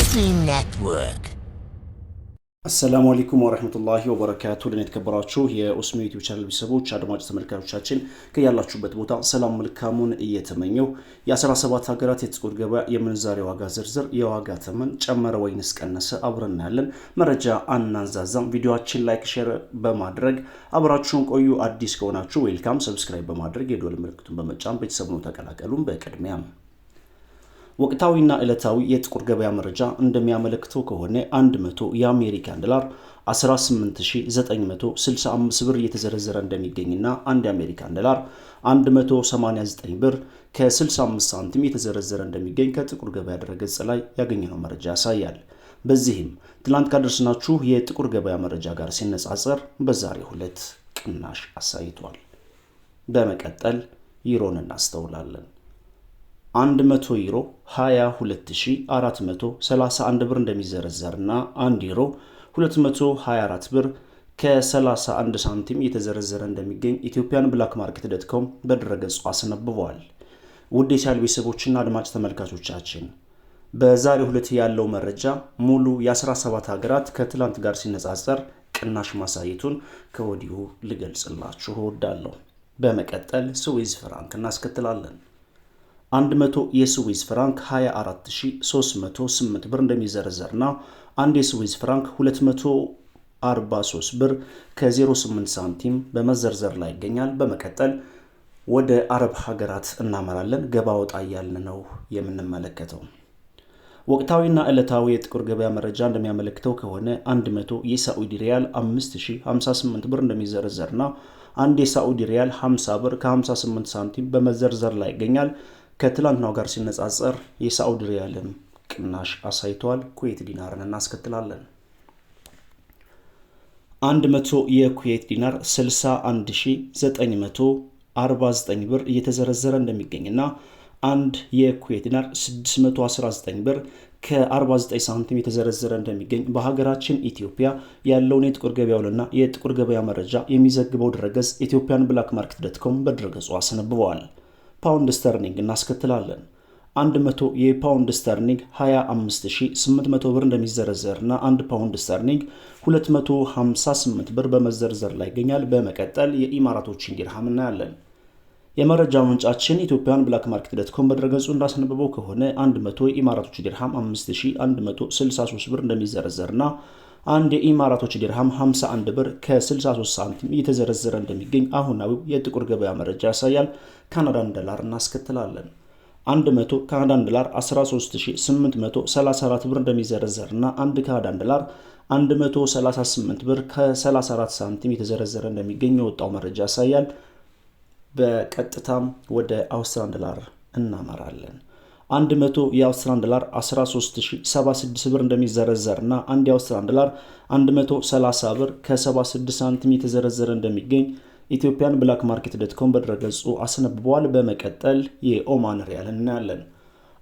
Muslim Network. አሰላሙ አለይኩም ወራህመቱላሂ ወበረካቱ። ለነተከበራችሁ የኡስሚ ዩቲዩብ ቻናል ቤተሰቦች አድማጭ ተመልካቾቻችን ከያላችሁበት ቦታ ሰላም መልካሙን እየተመኘው የ17 ሀገራት የጥቁር ገበያ የምንዛሬ ዋጋ ዝርዝር የዋጋ ተመን ጨመረ ወይንስ ቀነሰ አብረን እናያለን። መረጃ አናንዛዛም። ቪዲዮአችን ላይክ ሼር በማድረግ አብራችሁን ቆዩ። አዲስ ከሆናችሁ ዌልካም፣ ሰብስክራይብ በማድረግ የደወል ምልክቱን በመጫን ቤተሰቡን ተቀላቀሉን። በቅድሚያ ወቅታዊና ዕለታዊ የጥቁር ገበያ መረጃ እንደሚያመለክተው ከሆነ 100 የአሜሪካን ዶላር 18965 ብር እየተዘረዘረ እንደሚገኝና 1 የአሜሪካን ዶላር 189 ብር ከ65 ሳንቲም እየተዘረዘረ እንደሚገኝ ከጥቁር ገበያ ድረገጽ ላይ ያገኘነው መረጃ ያሳያል። በዚህም ትላንት ካደረስናችሁ የጥቁር ገበያ መረጃ ጋር ሲነጻጸር በዛሬው ዕለት ቅናሽ አሳይቷል። በመቀጠል ዩሮን እናስተውላለን። 100 ዩሮ 22431 ብር እንደሚዘረዘርና 1 ዩሮ 224 ብር ከ31 ሳንቲም እየተዘረዘረ እንደሚገኝ ኢትዮጵያን ብላክ ማርኬት.com በድረገጹ አስነብበዋል። ውድ የቻናል ቤተሰቦችና አድማጭ ተመልካቾቻችን በዛሬው ዕለት ያለው መረጃ ሙሉ የ17 ሀገራት ከትላንት ጋር ሲነጻጸር ቅናሽ ማሳየቱን ከወዲሁ ልገልጽላችሁ እወዳለሁ። በመቀጠል ስዊዝ ፍራንክ እናስከትላለን። 100 የስዊዝ ፍራንክ 24308 ብር እንደሚዘረዘርና 1 የስዊዝ ፍራንክ 243 ብር ከ08 ሳንቲም በመዘርዘር ላይ ይገኛል። በመቀጠል ወደ አረብ ሀገራት እናመራለን። ገባ ወጣ እያልን ነው የምንመለከተው። ወቅታዊና ዕለታዊ የጥቁር ገበያ መረጃ እንደሚያመለክተው ከሆነ 100 የሳዑዲ ሪያል 5058 ብር እንደሚዘረዘርና 1 የሳዑዲ ሪያል 50 ብር ከ58 ሳንቲም በመዘርዘር ላይ ይገኛል። ከትላንትናው ጋር ሲነጻጸር የሳዑዲ ሪያልም ቅናሽ አሳይቷል። ኩዌት ዲናርን እናስከትላለን። 100 የኩዌት ዲናር 61949 ብር እየተዘረዘረ እንደሚገኝና 1 የኩዌት ዲናር 619 ብር ከ49 ሳንቲም የተዘረዘረ እንደሚገኝ በሀገራችን ኢትዮጵያ ያለውን የጥቁር ገበያውንና የጥቁር ገበያ መረጃ የሚዘግበው ድረገጽ ኢትዮጵያን ብላክ ማርኬት.com በድረገጹ አስነብበዋል። ፓውንድ ስተርሊንግ እናስከትላለን። 100 የፓውንድ ስተርሊንግ 25800 ብር እንደሚዘረዘርና 1 ፓውንድ ስተርሊንግ 258 ብር በመዘርዘር ላይ ይገኛል። በመቀጠል የኢማራቶችን ዲርሃም እናያለን። የመረጃ ምንጫችን ኢትዮጵያን ብላክ ማርኬት.com በድረገጹ እንዳስነበበው ከሆነ 100 የኢማራቶች ዲርሃም 5163 ብር እንደሚዘረዘርና 1 የኢማራቶች ዲርሃም 51 ብር ከ63 ሳንቲም እየተዘረዘረ እንደሚገኝ አሁናዊው የጥቁር ገበያ መረጃ ያሳያል። ካናዳን ዶላር እናስከትላለን። 100 ካናዳን ዶላር 13834 ብር እንደሚዘረዘርና 1 ካናዳን ዶላር 138 ብር ከ34 ሳንቲም እየተዘረዘረ እንደሚገኝ የወጣው መረጃ ያሳያል። በቀጥታም ወደ አውስትራሊያን ዶላር እናመራለን። 100 የአውስትራሊያን ዶላር 13076 ብር እንደሚዘረዘርና 1 የአውስትራሊያን ዶላር 130 ብር ከ76 ሳንቲም የተዘረዘረ እንደሚገኝ ኢትዮጵያን ብላክ ማርኬት.com በድረገጹ አስነብበዋል። በመቀጠል የኦማን ሪያል እናያለን።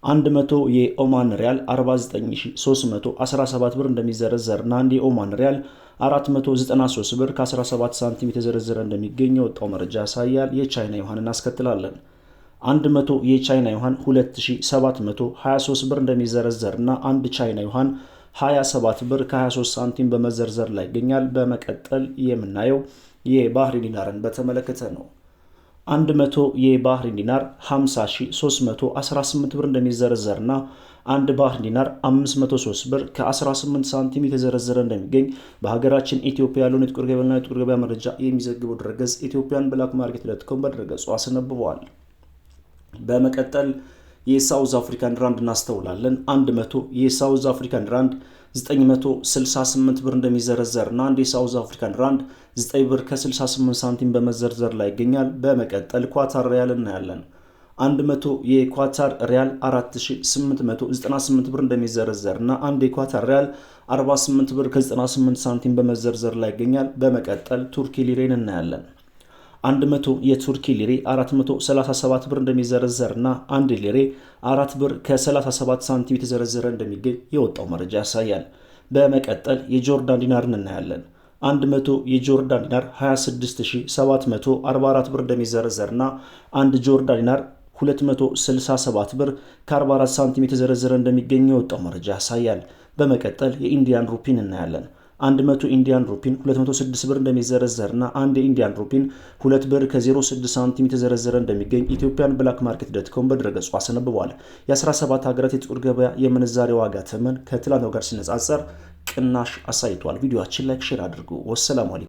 100 የኦማን ሪያል 49317 ብር እንደሚዘረዘርና 1 የኦማን ሪያል 493 ብር ከ17 ሳንቲም የተዘረዘረ እንደሚገኝ የወጣው መረጃ ያሳያል። የቻይና ዩዋን እናስከትላለን። 100 የቻይና ዩዋን 2723 ብር እንደሚዘረዘርና 1 ቻይና ዩዋን 27 ብር ከ23 ሳንቲም በመዘርዘር ላይ ይገኛል። በመቀጠል የምናየው የባህሪን ዲናርን በተመለከተ ነው። 100 የባህሪን ዲናር 50318 ብር እንደሚዘረዘርና 1 ባህሪን ዲናር 503 ብር ከ18 ሳንቲም የተዘረዘረ እንደሚገኝ በሀገራችን ኢትዮጵያ ያለውን የጥቁር ገበያና የጥቁር ገበያ መረጃ የሚዘግበው ድረገጽ ኢትዮጵያን ብላክ ማርኬት.com በድረገጹ አስነብበዋል። በመቀጠል የሳውዝ አፍሪካን ራንድ እናስተውላለን። 100 የሳውዝ አፍሪካን ራንድ 968 ብር እንደሚዘረዘርና 1 የሳውዝ አፍሪካን ራንድ 9 ብር ከ68 ሳንቲም በመዘርዘር ላይ ይገኛል። በመቀጠል ኳታር ሪያል እናያለን። 100 የኳታር ሪያል 4898 ብር እንደሚዘረዘርና 1 የኳታር ሪያል 48 ብር ከ98 ሳንቲም በመዘርዘር ላይ ይገኛል። በመቀጠል ቱርኪ ሊሬን እናያለን። 100 የቱርኪ ሊሬ 437 ብር እንደሚዘረዘርና 1 ሊሬ 4 ብር ከ37 ሳንቲም የተዘረዘረ እንደሚገኝ የወጣው መረጃ ያሳያል። በመቀጠል የጆርዳን ዲናርን እናያለን። 100 የጆርዳን ዲናር 26744 ብር እንደሚዘረዘርና 1 ጆርዳን ዲናር 267 ብር ከ44 ሳንቲም የተዘረዘረ እንደሚገኝ የወጣው መረጃ ያሳያል። በመቀጠል የኢንዲያን ሩፒን እናያለን። 100 ኢንዲያን ሩፒን 206 ብር እንደሚዘረዘርና አንድ የኢንዲያን ሩፒን 2 ብር ከ06 ሳንቲም የተዘረዘረ እንደሚገኝ ኢትዮጵያን ብላክ ማርኬት ዶትኮም በድረገጹ አስነብቧል። የ17 ሀገራት የጥቁር ገበያ የምንዛሬ ዋጋ ተመን ከትላንቱ ጋር ሲነጻጸር ቅናሽ አሳይቷል። ቪዲዮአችን ላይክ ሼር አድርጉ። ወሰላሙ አለይኩም።